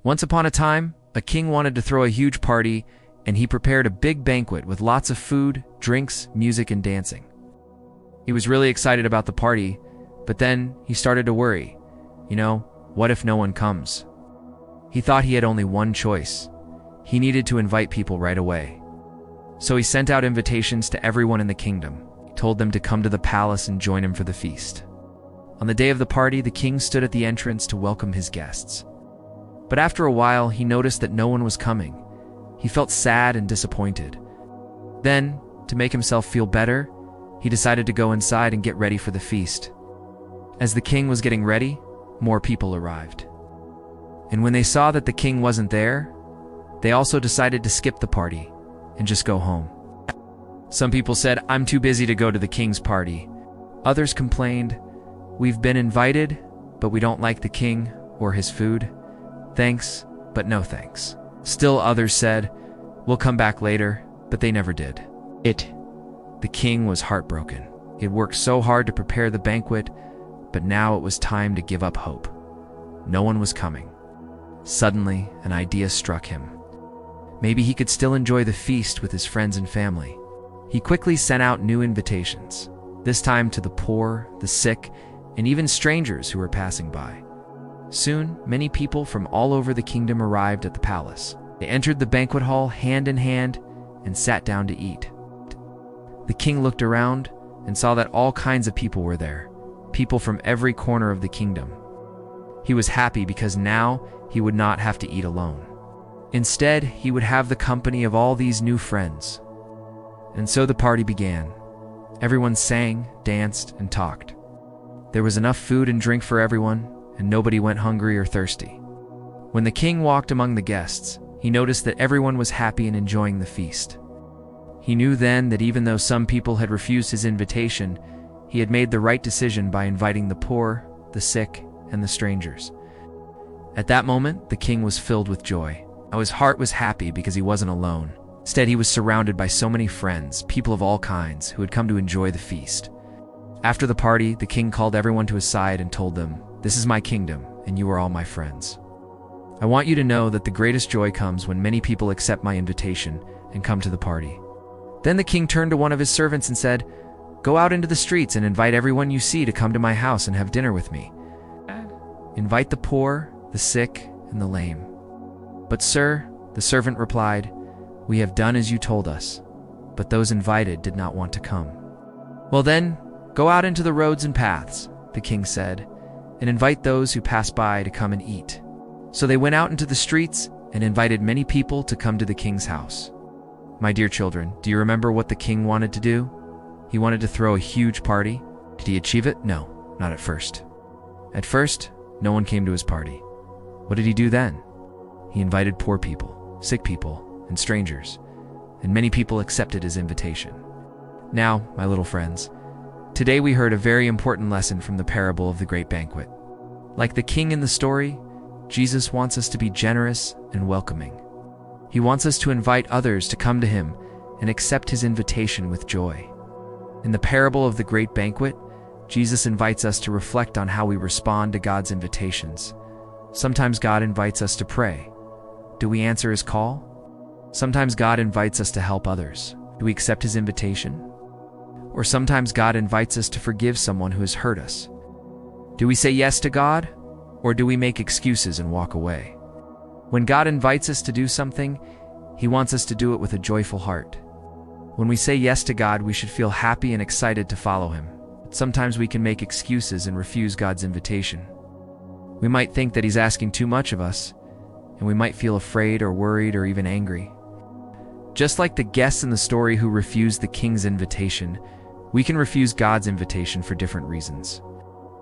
Once upon a time, a king wanted to throw a huge party, and he prepared a big banquet with lots of food, drinks, music, and dancing. He was really excited about the party, but then he started to worry. What if no one comes? He thought he had only one choice. He needed to invite people right away. So he sent out invitations to everyone in the kingdom. He told them to come to the palace and join him for the feast. On the day of the party, the king stood at the entrance to welcome his guests. But after a while, he noticed that no one was coming. He felt sad and disappointed. Then, to make himself feel better, he decided to go inside and get ready for the feast. As the king was getting ready, more people arrived. And when they saw that the king wasn't there, they also decided to skip the party and just go home. Some people said, "I'm too busy to go to the king's party." Others complained, "We've been invited, but we don't like the king or his food. Thanks, but no thanks." Still others said, "We'll come back later," but they never did. The king was heartbroken. He had worked so hard to prepare the banquet, but now it was time to give up hope. No one was coming. Suddenly, an idea struck him. Maybe he could still enjoy the feast with his friends and family. He quickly sent out new invitations, this time to the poor, the sick, and even strangers who were passing by. Soon, many people from all over the kingdom arrived at the palace. They entered the banquet hall hand in hand and sat down to eat. The king looked around and saw that all kinds of people were there, people from every corner of the kingdom. He was happy because now he would not have to eat alone. Instead, he would have the company of all these new friends. And so the party began. Everyone sang, danced, and talked. There was enough food and drink for everyone, and nobody went hungry or thirsty. When the king walked among the guests, he noticed that everyone was happy and enjoying the feast. He knew then that even though some people had refused his invitation, he had made the right decision by inviting the poor, the sick, and the strangers. At that moment, the king was filled with joy. Now his heart was happy because he wasn't alone. Instead, he was surrounded by so many friends, people of all kinds, who had come to enjoy the feast. After the party, the king called everyone to his side and told them, "This is my kingdom, and you are all my friends. I want you to know that the greatest joy comes when many people accept my invitation and come to the party." Then the king turned to one of his servants and said, "Go out into the streets and invite everyone you see to come to my house and have dinner with me. Invite the poor, the sick, and the lame." "But sir," the servant replied, "we have done as you told us." But those invited did not want to come. "Well then, go out into the roads and paths," the king said, "and invite those who pass by to come and eat." So they went out into the streets and invited many people to come to the king's house. My dear children, do you remember what the king wanted to do? He wanted to throw a huge party. Did he achieve it? No, not at first. At first, no one came to his party. What did he do then? He invited poor people, sick people, and strangers, and many people accepted his invitation. Now, my little friends, today we heard a very important lesson from the parable of the Great Banquet. Like the king in the story, Jesus wants us to be generous and welcoming. He wants us to invite others to come to him and accept his invitation with joy. In the parable of the Great Banquet, Jesus invites us to reflect on how we respond to God's invitations. Sometimes God invites us to pray. Do we answer his call? Sometimes God invites us to help others. Do we accept his invitation? Or sometimes God invites us to forgive someone who has hurt us. Do we say yes to God, or do we make excuses and walk away? When God invites us to do something, he wants us to do it with a joyful heart. When we say yes to God, we should feel happy and excited to follow him. But sometimes we can make excuses and refuse God's invitation. We might think that he's asking too much of us, and we might feel afraid or worried or even angry. Just like the guests in the story who refused the king's invitation, we can refuse God's invitation for different reasons.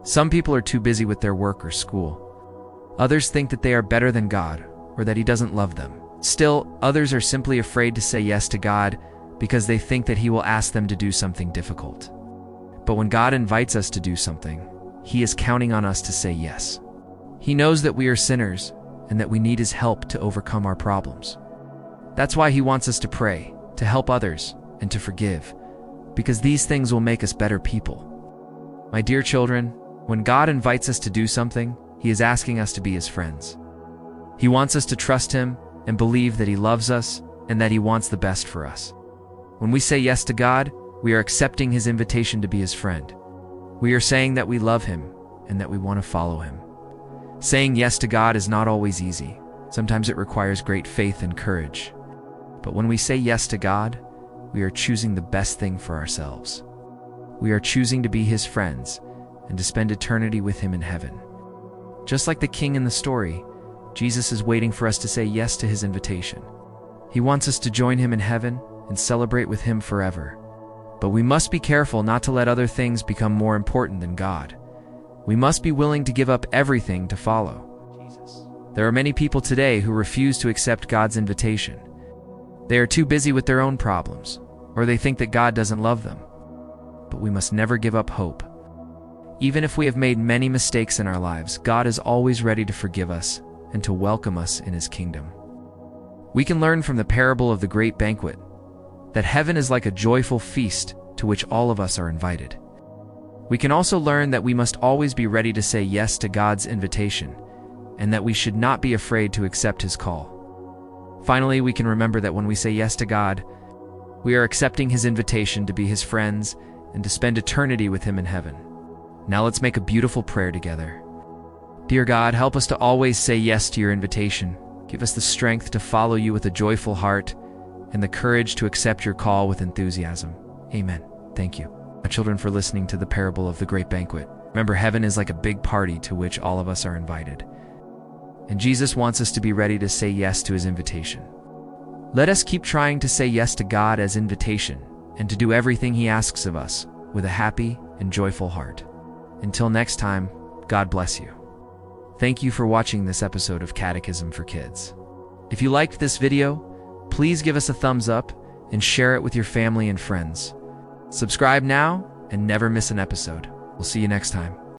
Some people are too busy with their work or school. Others think that they are better than God, or that he doesn't love them. Still, others are simply afraid to say yes to God because they think that he will ask them to do something difficult. But when God invites us to do something, he is counting on us to say yes. He knows that we are sinners and that we need his help to overcome our problems. That's why he wants us to pray, to help others, and to forgive, because these things will make us better people. My dear children, when God invites us to do something, he is asking us to be his friends. He wants us to trust Him and believe that He loves us and that He wants the best for us. When we say yes to God, we are accepting His invitation to be His friend. We are saying that we love Him and that we want to follow Him. Saying yes to God is not always easy. Sometimes it requires great faith and courage. But when we say yes to God, we are choosing the best thing for ourselves. We are choosing to be His friends and to spend eternity with Him in heaven. Just like the king in the story, Jesus is waiting for us to say yes to His invitation. He wants us to join Him in heaven and celebrate with Him forever. But we must be careful not to let other things become more important than God. We must be willing to give up everything to follow Jesus. There are many people today who refuse to accept God's invitation. They are too busy with their own problems, or they think that God doesn't love them. But we must never give up hope. Even if we have made many mistakes in our lives, God is always ready to forgive us and to welcome us in His kingdom. We can learn from the parable of the Great Banquet that heaven is like a joyful feast to which all of us are invited. We can also learn that we must always be ready to say yes to God's invitation, and that we should not be afraid to accept His call. Finally, we can remember that when we say yes to God, we are accepting His invitation to be His friends and to spend eternity with Him in heaven. Now let's make a beautiful prayer together. Dear God, help us to always say yes to Your invitation. Give us the strength to follow You with a joyful heart and the courage to accept Your call with enthusiasm. Amen. Thank you, my children, for listening to the parable of the Great Banquet. Remember, heaven is like a big party to which all of us are invited. And Jesus wants us to be ready to say yes to His invitation. Let us keep trying to say yes to God as invitation and to do everything He asks of us with a happy and joyful heart. Until next time, God bless you. Thank you for watching this episode of Catechism for Kids. If you liked this video, please give us a thumbs up and share it with your family and friends. Subscribe now and never miss an episode. We'll see you next time.